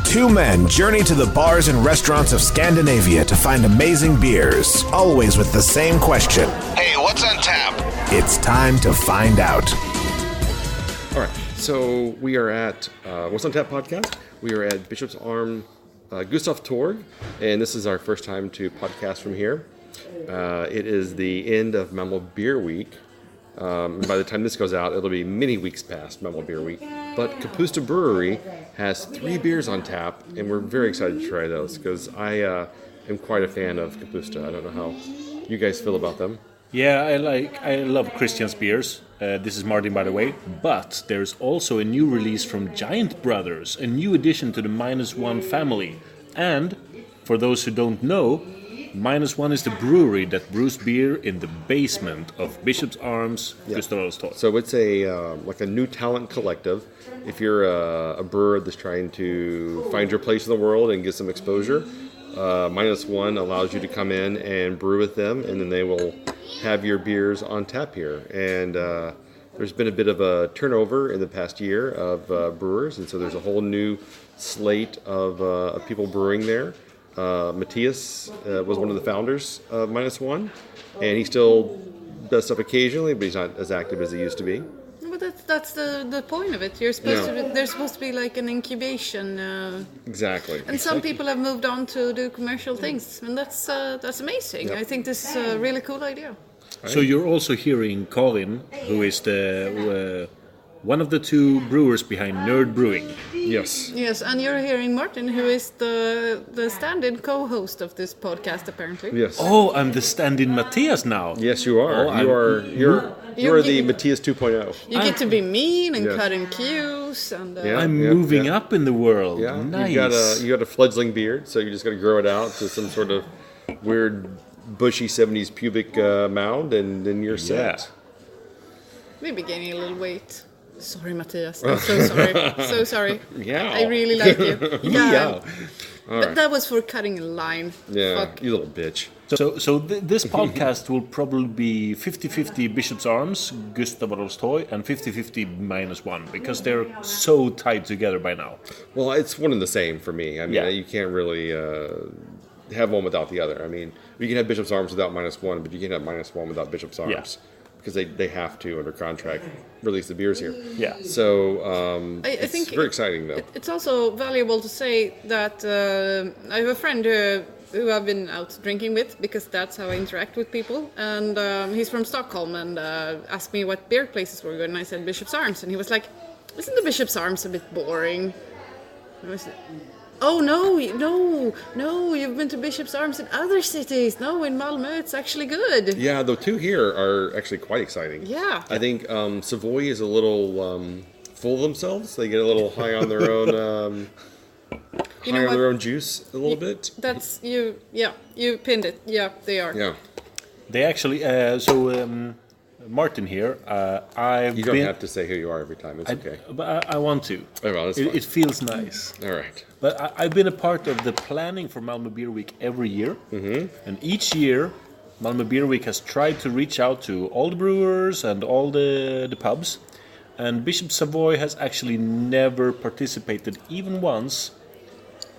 Two men journey to the bars and restaurants of Scandinavia to find amazing beers, always with the same question. Hey, what's on tap? It's time to find out. All right, so we are at What's on Tap podcast. We are at Bishop's Arm, Gustav Torg, and this is our first time to podcast from here. It is the end of Bramble Beer Week. By the time this goes out, it'll be many weeks past Bramble Beer Week. But Kapusta Brewery has 3 beers on tap, and we're very excited to try those because I am quite a fan of Kapusta. I don't know how you guys feel about them. Yeah, I love Christian's beers. This is Martin, by the way. But there's also a new release from Giant Brothers, a new addition to the -1 family. And for those who don't know, -1 is the brewery that brews beer in the basement of Bishop's Arms, Gustav Torg. So it's like a new talent collective. If you're a brewer that's trying to find your place in the world and get some exposure, -1 allows you to come in and brew with them, and then they will have your beers on tap here. And there's been a bit of a turnover in the past year of brewers, and so there's a whole new slate of people brewing there. Matthias was one of the founders of -1, and he still does stuff occasionally, but he's not as active as he used to be. But that's the point of it. You're supposed to. There's supposed to be like an incubation. Exactly. And some people have moved on to do commercial things, and that's amazing. Yep. I think this is a really cool idea. So you're also hearing Karin, who is the one of the 2 brewers behind Nerd Brewing. Yes. Yes, and you're hearing Martin, who is the stand-in co-host of this podcast, apparently. Yes. Oh, I'm the stand-in Matthias now. Yes, you are. Oh, You're the Matthias 2.0. You get to be mean and cut in cues, and Yeah. I'm moving up in the world. Yeah, Nice. you got a fledgling beard, so you just got to grow it out to some sort of weird, bushy 70s pubic mound, and then you're set. maybe gaining a little weight. Sorry, Matthias. I'm so sorry. So sorry. Yeah. I really like you. Yeah. But that was for cutting a line. Yeah, Fuck. you little bitch. So this podcast will probably be 50-50 Bishop's Arms, Gustav Torg, and 50-50 -1, because they're so tied together by now. Well, it's one and the same for me. I mean, you can't really have one without the other. I mean, you can have Bishop's Arms without -1, but you can't have -1 without Bishop's Arms. Yeah. Because they have to, under contract, release the beers here. Yeah. So I it's think very exciting, though. It's also valuable to say that I have a friend who I've been out drinking with, because that's how I interact with people. And he's from Stockholm, and asked me what beer places were good. And I said Bishop's Arms. And he was like, isn't the Bishop's Arms a bit boring? And I said, oh, no, you've been to Bishop's Arms in other cities. No, in Malmö, it's actually good. Yeah, the 2 here are actually quite exciting. Yeah. I think Savoy is a little full of themselves. They get a little high on their own, their own juice a little bit. That's you. Yeah, you pinned it. Yeah, they are. Yeah. They actually Martin here. You don't have to say who you are every time. It's okay. But I want to. Oh, well, that's fine. It feels nice. All right. But I've been a part of the planning for Malmö Beer Week every year. Mm-hmm. And each year, Malmö Beer Week has tried to reach out to all the brewers and all the pubs. And Bishop Savoy has actually never participated even once.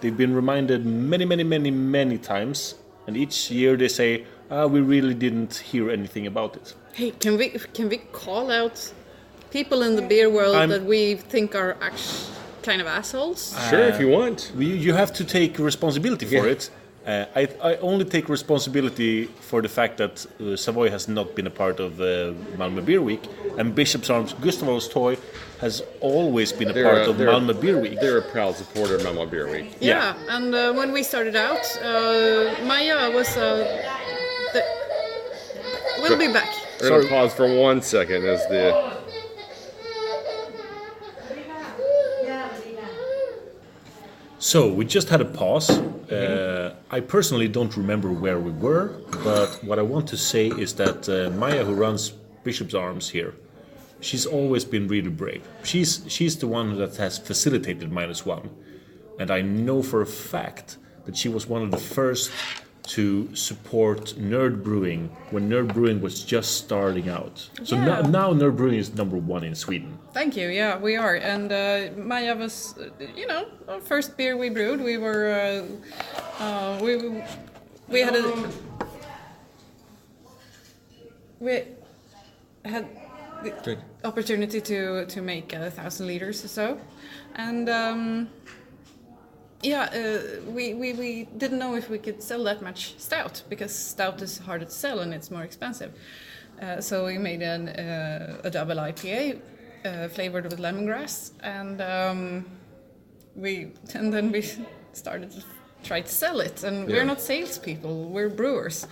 They've been reminded many times. And each year they say, we really didn't hear anything about it. Hey, can we call out people in the beer world that we think are actually kind of assholes? Sure, if you want. You have to take responsibility for it. I only take responsibility for the fact that Savoy has not been a part of Malmö Beer Week, and Bishop's Arms Gustav Torg has always been a part of Malmö Beer Week. They're a proud supporter of Malmö Beer Week. Yeah. And when we started out, Maja was... We'll be back. We're going to pause for 1 second as the... So, we just had a pause. I personally don't remember where we were, but what I want to say is that Maja, who runs Bishop's Arms here, she's always been really brave. She's the one that has facilitated -1. And I know for a fact that she was one of the first to support Nerd Brewing when Nerd Brewing was just starting out. So Yeah. now Nerd Brewing is number 1 in Sweden. Thank you. Yeah, we are. And Maja was, our first beer we brewed. We were, we had the opportunity to make 1,000 liters or so, and we didn't know if we could sell that much stout because stout is harder to sell and it's more expensive. So we made a double IPA flavored with lemongrass, and then we started to try to sell it. And we're not salespeople; we're brewers.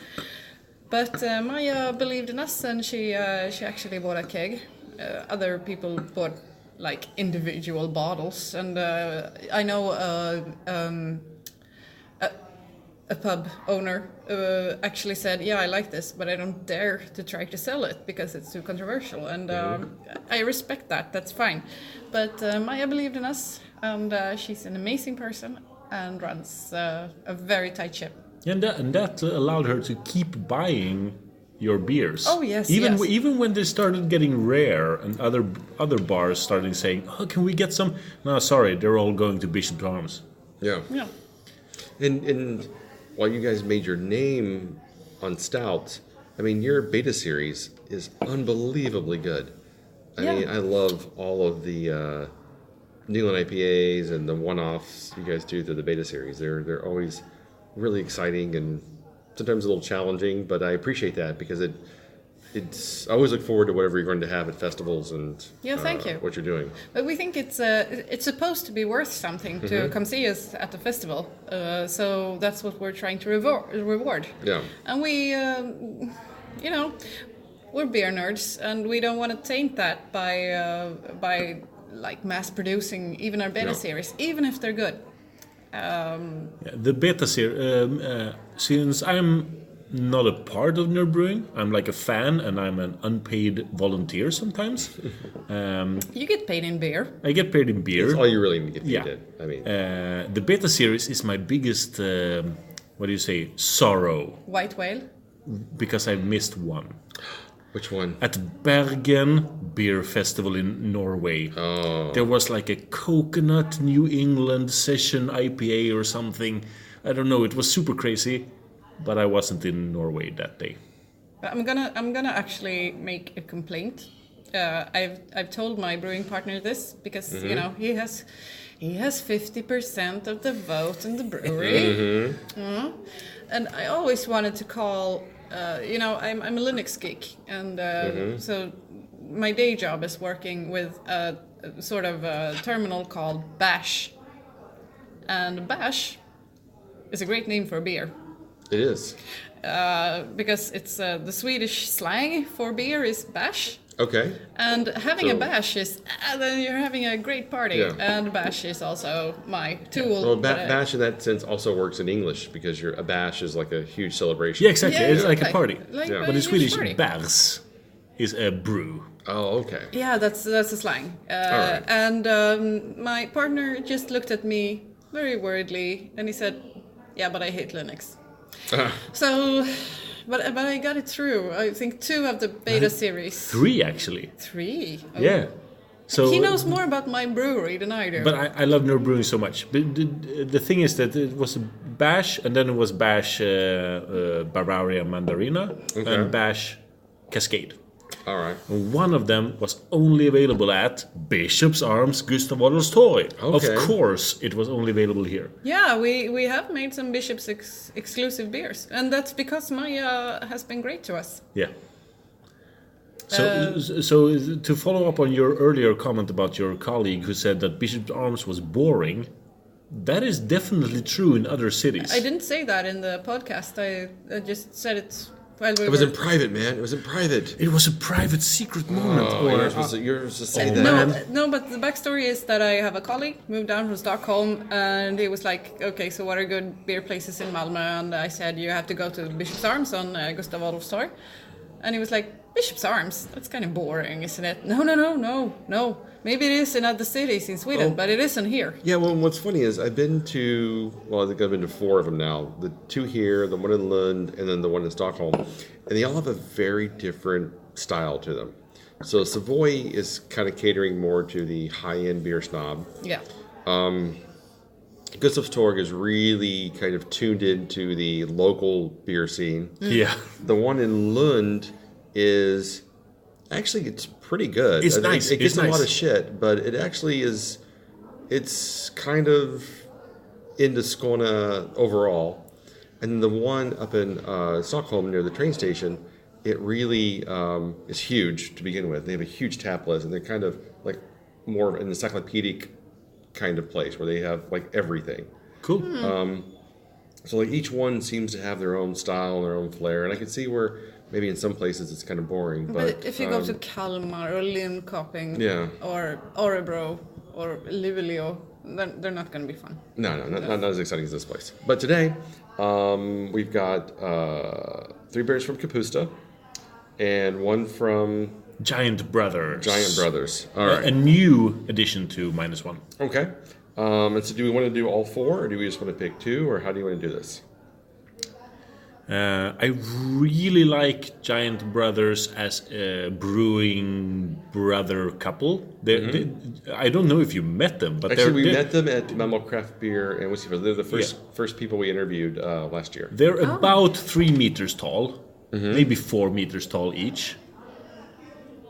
But Maja believed in us, and she actually bought a keg. Other people bought like individual bottles, and I know a pub owner actually said, "Yeah, I like this, but I don't dare to try to sell it because it's too controversial." And I respect that. That's fine. But Maja believed in us, and she's an amazing person and runs a very tight ship. And that allowed her to keep buying your beers. Oh, yes, Even yes. even when they started getting rare and other bars started saying, "Oh, can we get some?" No, sorry, they're all going to Bishop Arms. Yeah. Yeah. And while you guys made your name on stout, I mean, your beta series is unbelievably good. I mean, I love all of the New England IPAs and the one-offs you guys do through the beta series. They're always really exciting and sometimes a little challenging, but I appreciate that because it's I always look forward to whatever you're going to have at festivals and Thank you. what you're doing. But we think it's supposed to be worth something to come see us at the festival. So that's what we're trying to reward. Yeah. And we, we're beer nerds, and we don't want to taint that by like mass producing even our beta series, even if they're good. The beta series, since I'm not a part of Nerd Brewing, I'm like a fan and I'm an unpaid volunteer sometimes. You get paid in beer. I get paid in beer. That's all you really get paid Yeah. in. I mean, The beta series is my biggest, sorrow, White Whale. because I missed one. which one? At Bergen Beer Festival in Norway. Oh. There was like a coconut New England session IPA or something. I don't know, it was super crazy, but I wasn't in Norway that day. I'm gonna actually make a complaint. I've told my brewing partner this because he has 50% of the vote in the brewery, and I always wanted to call. I'm a Linux geek, and so my day job is working with a sort of a terminal called Bash, and Bash is a great name for a beer. It is. Because it's the Swedish slang for beer is bash. Okay. And having a So- bash is, then you're having a great party. Yeah. And bash is also my tool. Well, but, bash in that sense also works in English because a bash is like a huge celebration. Yeah, exactly. Yeah, It's like a okay. party. Like Yeah. a But in huge Swedish, party. bärs is a brew. Oh, okay. Yeah, that's a slang. right. And my partner just looked at me very worriedly and he said, "Yeah, but I hate Linux." So, but I got it through. I think 2 of the beta series. 3 actually. 3? Oh. Yeah. So He knows more about my brewery than I do. But I love Nerd Brewing so much. But the thing is that it was Bash, and then it was Bash Bavaria Mandarina, and Bash Cascade. All right. And one of them was only available at Bishop's Arms, Gustav Torg. Of Okay. course, it was only available here. Yeah, we have made some Bishop's exclusive beers, and that's because Maja has been great to us. Yeah. So to follow up on your earlier comment about your colleague who said that Bishop's Arms was boring, that is definitely true in other cities. I didn't say that in the podcast. I just said it while we It was were... in private, man. It was in private. It was a private secret moment. Oh, you're supposed to say that. No, but the backstory is that I have a colleague moved down from Stockholm, and he was like, "Okay, so what are good beer places in Malmö?" And I said, "You have to go to Bishop's Arms on Gustav Torg." And he was like, Bishop's Arms. That's kind of boring, isn't it? No. Maybe it is in other cities in Sweden, but it isn't here. Yeah, well, what's funny is I've been to, I think I've been to 4 of them now. The 2 here, the one in Lund, and then the one in Stockholm. And they all have a very different style to them. So Savoy is kind of catering more to the high-end beer snob. Yeah. Gustav Torg is really kind of tuned into the local beer scene. Yeah. The one in Lund is actually, it's pretty good. It's nice. It gets It's a lot nice. of shit, but it actually is. It's kind of into Skåne overall, and the one up in Stockholm near the train station, it really is huge to begin with. They have a huge tap list, and they're kind of like more of an encyclopedic kind of place where they have like everything. Cool. So like each one seems to have their own style and their own flair, and I can see where maybe in some places it's kind of boring. But if you go to Kalmar or Linköping Yeah. or Örebro or Luleå, then they're not going to be fun. No, not as exciting as this place. But today, we've got 3 beers from Kapusta and 1 from Giant Brothers. Giant Brothers. All right. A new addition to -1. Okay. And so do we want to do all 4, or do we just want to pick 2, or how do you want to do this? I really like Giant Brothers as a brewing brother couple. I don't know if you met them, but Actually, we they're, met them at Mammal Craft Beer and Whiskey Fest. They're the first people we interviewed last year. they're about 3 meters tall, maybe 4 meters tall each.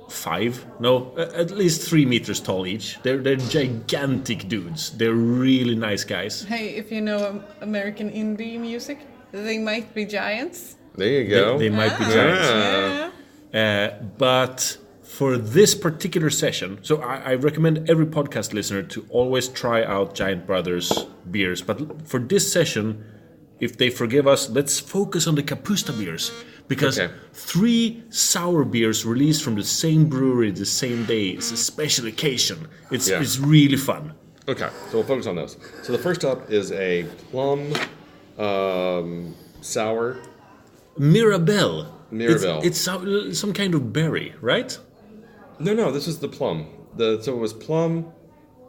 5? No, at least 3 meters tall each. They're gigantic dudes. They're really nice guys. Hey, if you know American indie music, they might be giants. There you go. They might be giants. Yeah. But for this particular session, so I recommend every podcast listener to always try out Giant Brothers beers. But for this session, if they forgive us, let's focus on the Kapusta beers. Because 3 sour beers released from the same brewery the same day is a special occasion. It's really fun. Okay, so we'll focus on those. So the first up is a plum sour. Mirabelle. Mirabelle. It's some kind of berry, right? No, this is the plum. So it was plum.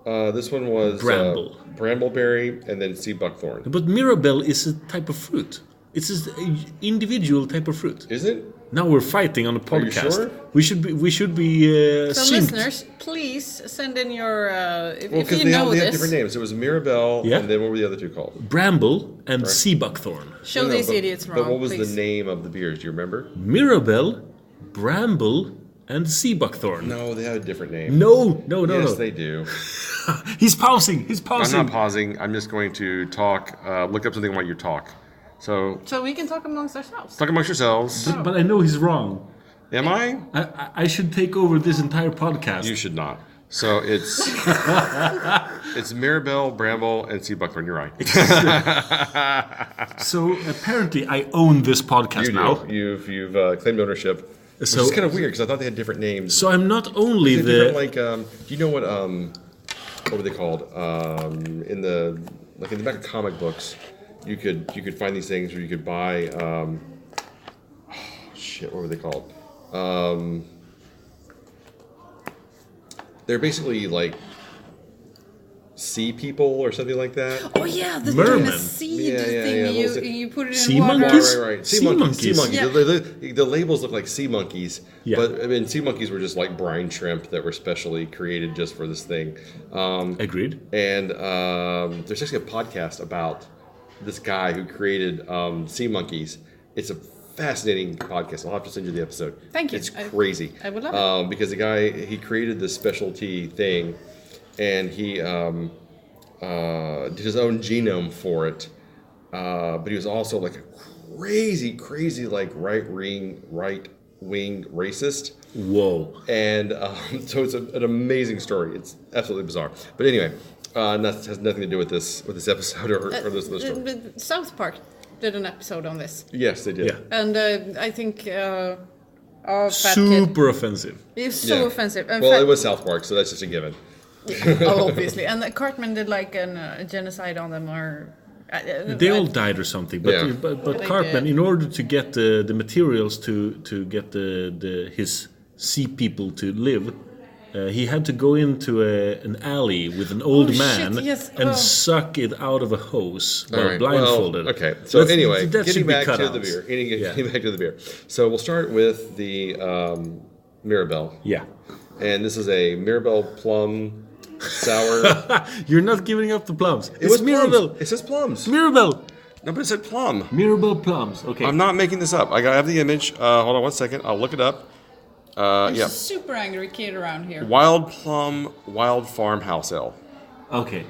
This one was Bramble. Brambleberry, and then Sea-Buckthorn. But Mirabelle is a type of fruit. It's an individual type of fruit. Is it? Now we're fighting on a podcast. sure? We should be So synced. listeners, please send in your if Because you they know have this. different names. It was Mirabelle, Yeah. and then what were the other 2 called? Bramble and Sea-Buckthorn. Show No, these but- idiots wrong, But what was please. the name of the beers? Do you remember? Mirabelle, Bramble, and Sea-Buckthorn. No, they had a different name. No. Yes, they do. He's pausing. I'm not pausing. I'm just going to talk. Look up something while you talk. So So we can talk amongst ourselves. talk amongst yourselves. But I know he's wrong. Am I? I should take over this entire podcast. You should not. So it's Mirabelle, Bramble, and Sea-Buckthorn. You're right. So apparently I own this podcast You now. do. You've claimed ownership. Which So- is kind of weird because I thought they had different names. So I'm not only They're the different, do you know what were they called? In the back of comic books, you could find these things, or you could buy. What were they called? They're basically like sea people or something like that. Oh yeah, the Merman. seed Yeah, thing. little You put it in Sea water. monkeys? Right. Sea Sea monkeys. monkeys. Yeah. The labels look like sea monkeys, Yeah. but I mean, sea monkeys were just like brine shrimp that were specially created just for this thing. Agreed. And there's actually a podcast about this guy who created sea monkeys. It's a fascinating podcast. I'll have to send you the episode. Thank you. It's crazy. I would love it. Because the guy, he created this specialty thing, and he did his own genome for it. But he was also like a crazy like right wing racist. Whoa. And so it's an amazing story. It's absolutely bizarre. But anyway, that has nothing to do with this episode or this story. But South Park did an episode on this, Yes, they did. Yeah. and I think our fat Super offensive. kid is so Yeah. offensive. And Well, fat- it was South Park, so that's just a given. oh, obviously, and Cartman did like a genocide on them or They all died or something. But Yeah. but They Cartman, did. in order to get the materials to get his sea people to live, he had to go into an alley with an old shit, man yes. and Oh. suck it out of a hose while All right. blindfolded. Well, okay. So anyway, that getting should be back cut to out. the beer. Yeah. Getting back to the beer. So we'll start with the Mirabelle. Yeah. And this is a Mirabelle plum sour. You're not giving up the plums. It was Mirabelle. plums. It says plums. Mirabelle. No, but it said plum. Mirabelle plums. Okay. I'm not making this up. I have the image. Hold on 1 second. I'll look it up. There's Yeah. a super angry kid around here. Wild plum, wild farmhouse ale. Okay.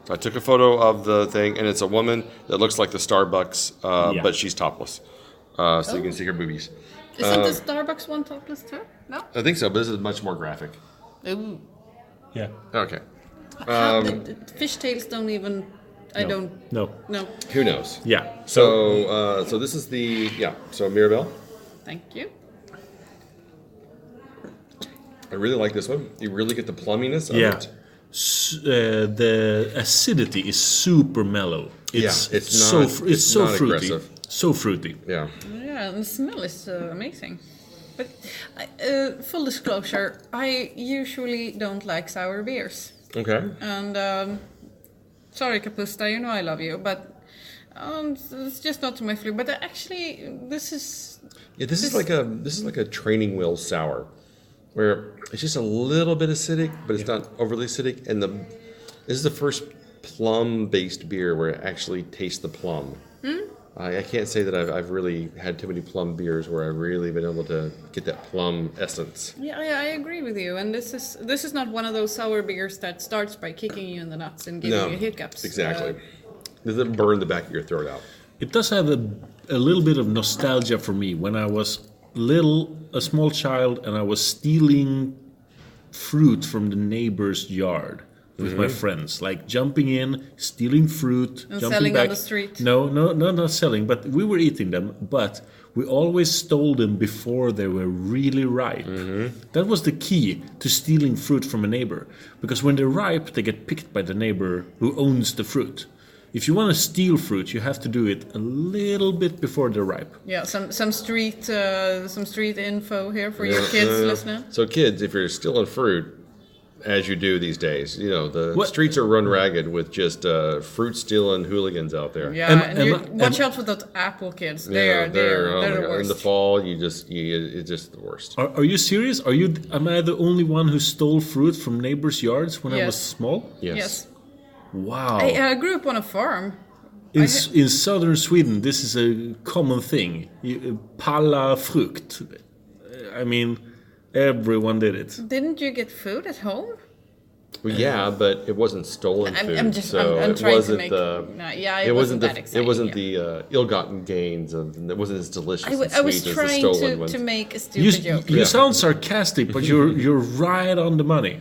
So I took a photo of the thing, and it's a woman that looks like the Starbucks, Yeah. but she's topless. So you can see her boobies. Isn't the Starbucks one topless too? No? I think so, but this is much more graphic. Ooh. Yeah. Okay. The fishtails don't even... I don't... No. No. Who knows? Yeah. So this is the So Mirabelle. Thank you. I really like this one. You really get the plumminess of Yeah. it. The acidity is super mellow. It's it's so not- it's it's so not fruity. aggressive. So fruity. Yeah. Yeah, and the smell is amazing. But full disclosure, I usually don't like sour beers. Okay. And sorry, Kapusta, you know I love you, but it's just not to my flavor. But actually, this is Yeah, this is like a training wheel sour, where it's just a little bit acidic, but it's not overly acidic. And this is the first plum-based beer where it actually tastes the plum. I can't say that I've really had too many plum beers where I've really been able to get that plum essence. yeah, I agree with you. And this is not one of those sour beers that starts by kicking you in the nuts and giving you hiccups. Exactly. Doesn't burn the back of your throat out. It does have a little bit of nostalgia for me when I was a small child, and I was stealing fruit from the neighbor's yard with my friends, like jumping in, stealing fruit, And jumping selling back. on the street. No, not selling, but we were eating them. But we always stole them before they were really ripe. That was the key to stealing fruit from a neighbor, because when they're ripe, they get picked by the neighbor who owns the fruit. If you want to steal fruit, you have to do it a little bit before they're ripe. Yeah, some street info here for your kids listening. So kids, if you're stealing fruit, as you do these days, the What- streets are run ragged with just fruit stealing hooligans out there. Yeah, And- watch out for those Apple kids. They're oh my the God. worst. In the fall, it's just the worst. Are you serious? Am I the only one who stole fruit from neighbors' yards when I was Yes. small? Yes. Wow. I grew up on a farm. In southern Sweden, this is a common thing. Palla frukt. I mean, everyone did it. Didn't you get food at home? Well, yeah, but it wasn't stolen food. I'm just so I'm it trying to wasn't make the. no, yeah, it wasn't that exciting. It wasn't yeah. the ill-gotten gains of. It wasn't as delicious. I and was sweet as the trying stolen ones. to make a stupid joke. You sound sarcastic, but you're right on the money.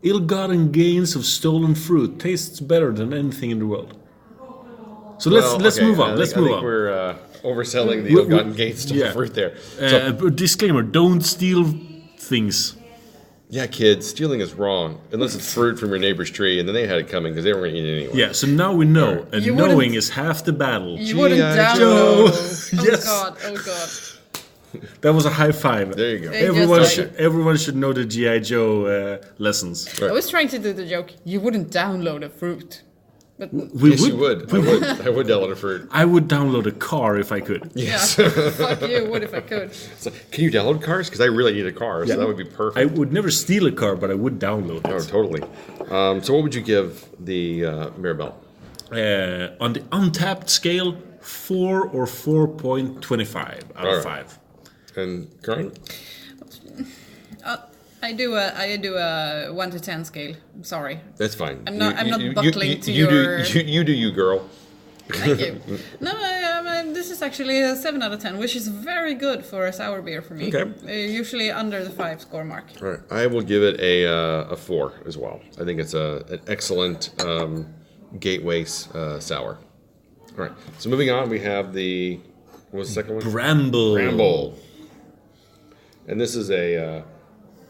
Ill-gotten gains of stolen fruit tastes better than anything in the world. So let's move on. I think we're overselling the We- ill-gotten gains stolen yeah. fruit there. Disclaimer: don't steal things. Yeah, kids, stealing is wrong unless it's fruit from your neighbor's tree, and then they had it coming because they were going to eat it anyway. Yeah. So now we know, and You wouldn't- knowing is half the battle. You wouldn't G.I. download. Joe. Oh Yes. god, oh god. That was a high five. There you go. Hey, Everyone should know the GI Joe lessons. I was trying to do the joke. You wouldn't download a fruit. But Yes, you would. I would download a fruit. I would download a car if I could. Yes. yeah, fuck you, what if I could? So, can you download cars? Because I really need a car, so that would be perfect. I would never steal a car, but I would download Oh, it. totally. So what would you give the Mirabelle? On the untapped scale, 4 or 4.25 out All of right. 5. And Karin? I do a 1 to 10 scale. I'm sorry. That's fine. I'm not buckling to you your- You do you, girl. Thank you. No, this is actually a 7 out of 10, which is very good for a sour beer for me. Okay. Usually under the 5 score mark. All right. I will give it a 4 as well. I think it's an excellent gateway sour. All right. So moving on, we have what was the second one? Bramble. And this is a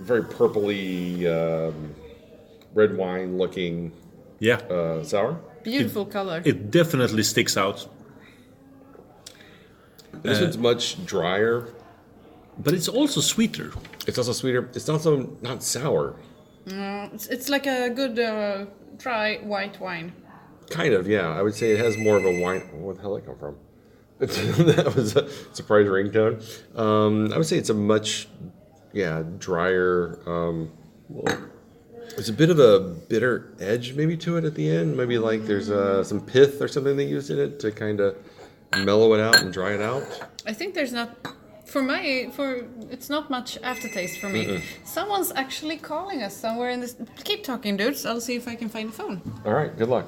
very purpley red wine looking Yeah. sour. Beautiful color. It definitely sticks out. This one's much drier. But it's also sweeter. It's also sweeter. It's also not sour. It's like a good dry white wine. Kind of, yeah. I would say it has more of a wine. Where the hell did that come from? That was a surprise ringtone. I would say it's a much, drier. There's a bit of a bitter edge maybe to it at the end. Maybe like there's some pith or something they used in it to kind of mellow it out and dry it out. I think there's not. It's not much aftertaste for me. Someone's actually calling us somewhere in this. Keep talking, dudes. I'll see if I can find the phone. All right, good luck.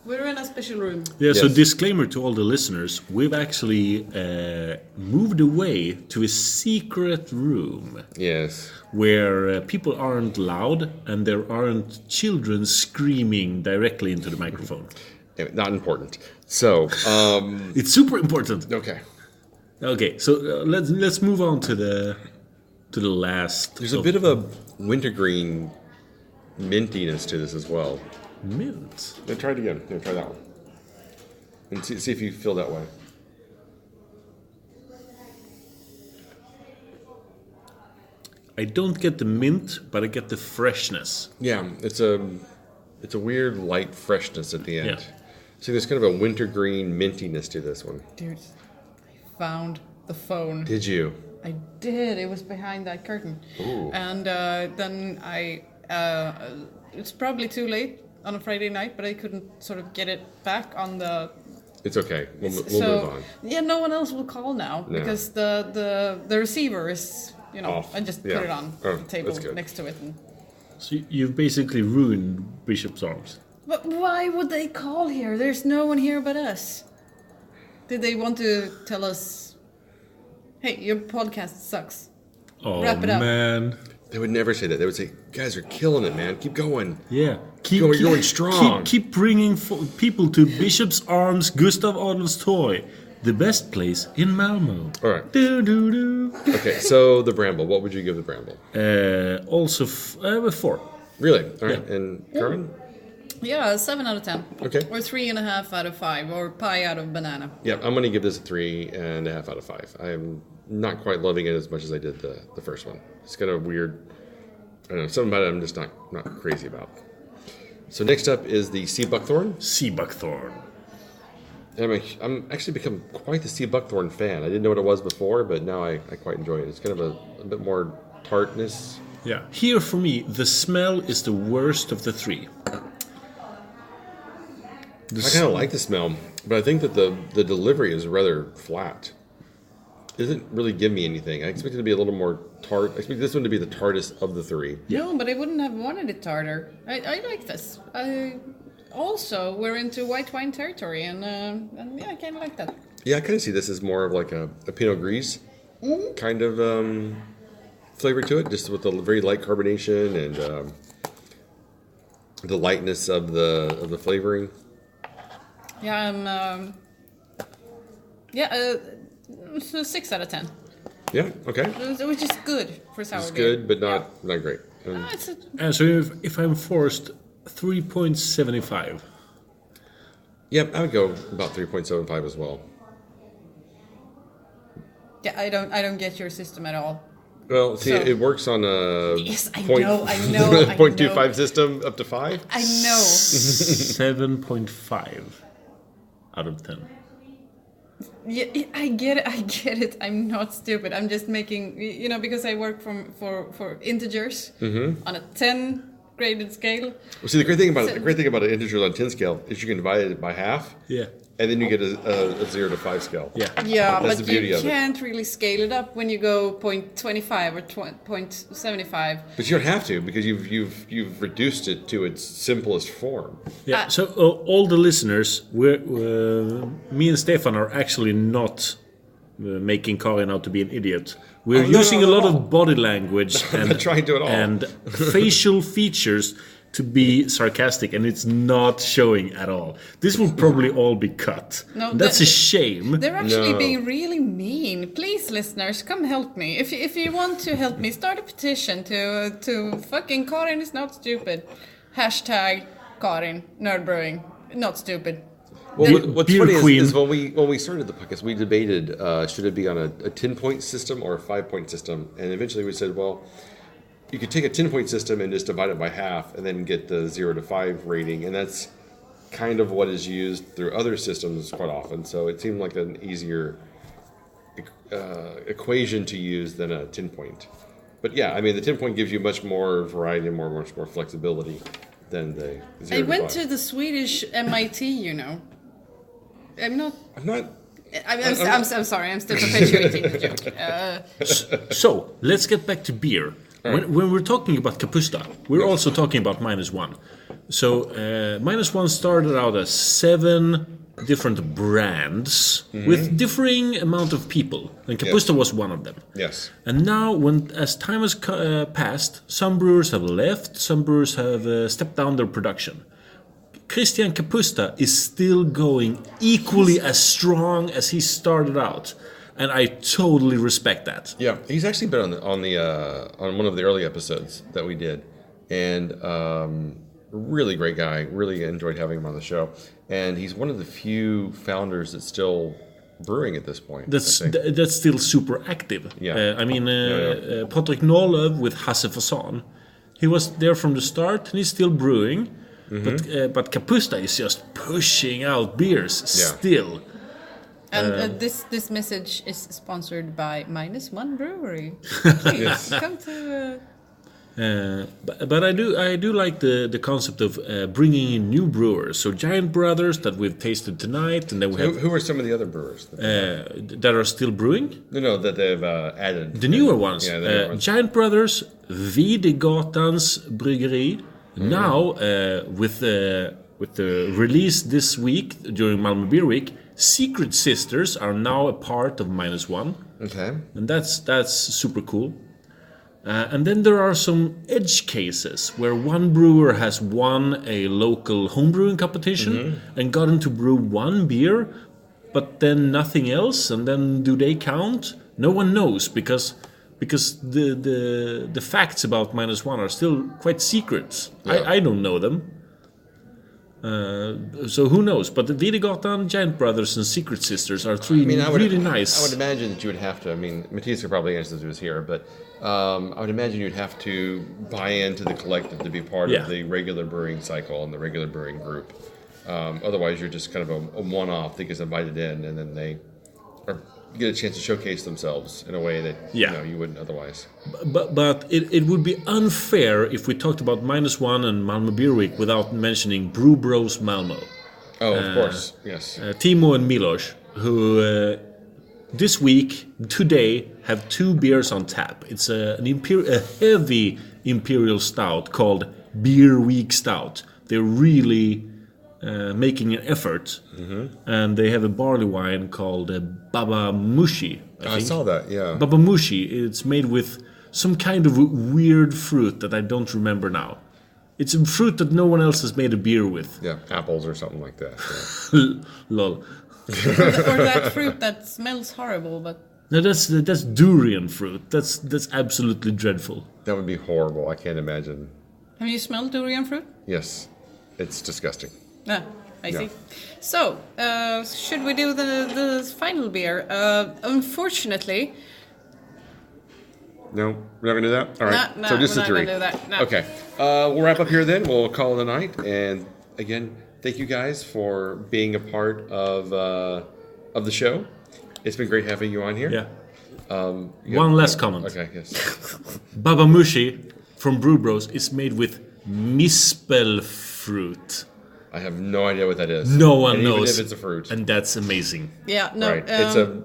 We're in a special room. Yeah, so Yes. disclaimer to all the listeners, we've actually moved away to a secret room Yes. where people aren't loud and there aren't children screaming directly into the microphone. Not important. So, It's super important. okay. Okay, so let's move on to the last. There's a bit of a wintergreen mintiness to this as well. mint. Then try it again. Yeah, try that one. And see if you feel that way. I don't get the mint, but I get the freshness. Yeah, it's a weird light freshness at the end. Yeah. See, there's kind of a wintergreen mintiness to this one. Dudes, I found the phone. Did you? I did. It was behind that curtain. Ooh. And then it's probably too late on a Friday night, but I couldn't sort of get it back on the. It's okay. We'll move on. Yeah, no one else will call now No. because the receiver is, Off. I just Yeah. put it on Oh, the table that's good. next to it. And, So you've basically ruined Bishop's Arms. but why would they call here? There's no one here but us. Did they want to tell us, hey, your podcast sucks? Oh Wrap it up. man, They would never say that. They would say, "Guys are killing it, man. Keep going." yeah. You're going strong. Keep bringing people to Bishop's Arms, Gustav Adolph's toy, the best place in Malmo. All right. Do do do. Okay, so the Bramble. What would you give the Bramble? Also, 4. Really? All right. Yeah. And Karin? Yeah, 7 out of 10. Okay. Or 3.5 out of 5, or pie out of banana. Yeah, I'm going to give this a 3.5 out of 5. I'm not quite loving it as much as I did the first one. It's got a weird, I don't know, something about it I'm just not crazy about. So next up is the Sea-Buckthorn. Sea-Buckthorn. I'm actually become quite the Sea-Buckthorn fan. I didn't know what it was before, but now I quite enjoy it. It's kind of a bit more tartness. Yeah. Here for me, the smell is the worst of the 3. I kind of like the smell, but I think that the delivery is rather flat. It doesn't really give me anything. I expected it to be a little more tart. I expect this one to be the tartest of the 3. No, but I wouldn't have wanted it tartar. I like this. Also, we're into white wine territory, and yeah, I kind of like that. Yeah, I kind of see this as more of like a Pinot Gris kind of flavor to it, just with the very light carbonation and the lightness of the flavoring. Yeah, so 6 out of 10, Yeah, okay. which is good for sour It's beer. good, but not great. It's a, And so if I'm forced, 3.75. Yeah, I would go about 3.75 as well. yeah, I don't get your system at all. Well, see, So- it works on a Yes, I point- know, I know. 0.25 system up to 5. I know. 7.5 out of 10. Yeah, I get it. I'm not stupid. I'm just making, because I work for integers on a 10 graded scale. Well, see, the great thing about an integer on 10 scale is you can divide it by half, Yeah. and then you get a 0 to 5 scale. Yeah. Yeah, That's but the beauty you of it. can't really scale it up when you go 0.25 or 0.75. But you don't have to because you've reduced it to its simplest form. Yeah. So all the listeners, me and Stefan are actually not making Karin out to be an idiot. We're Oh, no, using no, a lot no. of body language I'm not trying to at all. and facial features to be sarcastic, and it's not showing at all. This will probably all be cut. No, And that's a that- shame. They're actually No. being really mean. Please, listeners, come help me. If you want to help me, start a petition to fucking Karin is not stupid. Hashtag Karin, Nerd Brewing. Not stupid. Well, what's Beer funny queen. is when we started the podcast, we debated should it be on a 10-point system or a 5-point system, and eventually we said, well, you could take a 10-point system and just divide it by half, and then get the 0 to 5 rating, and that's kind of what is used through other systems quite often. So it seemed like an easier equation to use than a 10-point. But yeah, I mean, the 10-point gives you much more variety and much more flexibility than the 0 I to went 5. to the Swedish MIT, you know. I'm not. I'm sorry. I'm still perpetuating the joke. So let's get back to beer. When we're talking about Kapusta, we're also talking about -1. So -1 started out as 7 different brands with differing amount of people, and Kapusta was one of them. Yes. And now, as time has passed, some brewers have left, some brewers have stepped down their production. Christian Kapusta is still going equally as strong as he started out, and I totally respect that. Yeah, he's actually been on one of the early episodes that we did, and really great guy. Really enjoyed having him on the show, and he's one of the few founders that's still brewing at this point. That's still super active. Yeah. I mean, Patrik Norlöv with Hasse Fasan, he was there from the start, and he's still brewing. But Kapusta is just pushing out beers still. And this message is sponsored by -1 Brewery. Please come to. But I do like the concept of bringing in new brewers. So Giant Brothers that we've tasted tonight, and then we have Who are some of the other brewers that are still brewing? No, that they've added The newer ones. Yeah, the newer ones. Giant Brothers, Videgatans Bryggeri. Now with the release this week during Malmö Beer Week, Secret Sisters are now a part of -1. Okay. And that's super cool. And then there are some edge cases where one brewer has won a local homebrewing competition and gotten to brew one beer, but then nothing else. And then do they count? No one knows because the facts about -1 are still quite secret. Yeah. I don't know them. So who knows? But the Videgotan, Giant Brothers, and Secret Sisters are three really nice. I would imagine that you would have to. I mean, Matthias could probably answer this here, but I would imagine you'd have to buy into the collective to be part of the regular brewing cycle and the regular brewing group. Otherwise, you're just kind of a one-off that gets invited in, and then they get a chance to showcase themselves in a way that you wouldn't otherwise. But it would be unfair if we talked about -1 and Malmö Beer Week without mentioning Brew Bros Malmö. Oh, of course, yes. Timo and Milos, who this week, today, have 2 beers on tap. It's a heavy imperial stout called Beer Week Stout. They're really making an effort, and they have a barley wine called Baba Mushi. I saw that, yeah. Baba Mushi. It's made with some kind of weird fruit that I don't remember now. It's a fruit that no one else has made a beer with. Yeah, apples or something like that. Yeah. Lol. Or that fruit that smells horrible, but. No, that's durian fruit. That's absolutely dreadful. That would be horrible. I can't imagine. Have you smelled durian fruit? Yes, it's disgusting. I see. So, should we do the final beer? Unfortunately... No? We're not going to do that? All right. No, so just we're the 3. not gonna do that. No. Okay. We'll wrap up here then. We'll call it a night. And again, thank you guys for being a part of the show. It's been great having you on here. Yeah. One last comment. Okay, yes. Baba Mushi from Brew Bros is made with mispel fruit. I have no idea what that is. No one and knows. Even if it's a fruit. And that's amazing. Yeah, no. Right.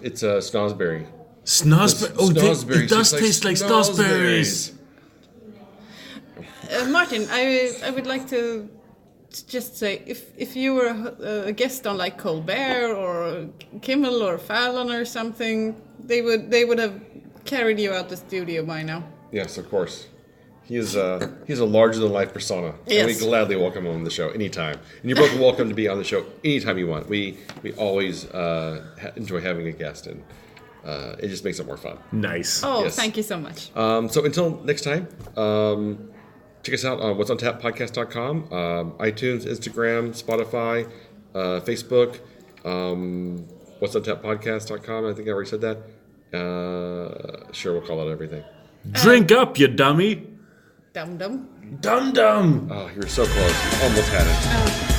It's a snozberry. Snozberry. Oh, snozberries. it does taste like snozberries. Martin, I would like to just say, if you were a guest on like Colbert or Kimmel or Fallon or something, they would have carried you out the studio by now. Yes, of course. He's a larger-than-life persona, and we gladly welcome him on the show anytime. And you're both welcome to be on the show anytime you want. We always enjoy having a guest, and it just makes it more fun. Nice. Oh, yes. Thank you so much. So until next time, check us out on what'sontappodcast.com, iTunes, Instagram, Spotify, Facebook, what'sontappodcast.com. I think I already said that. Sure, we'll call out everything. Drink up, you dummy! Dum dum. Dum dum! Oh, you were so close. You almost had it.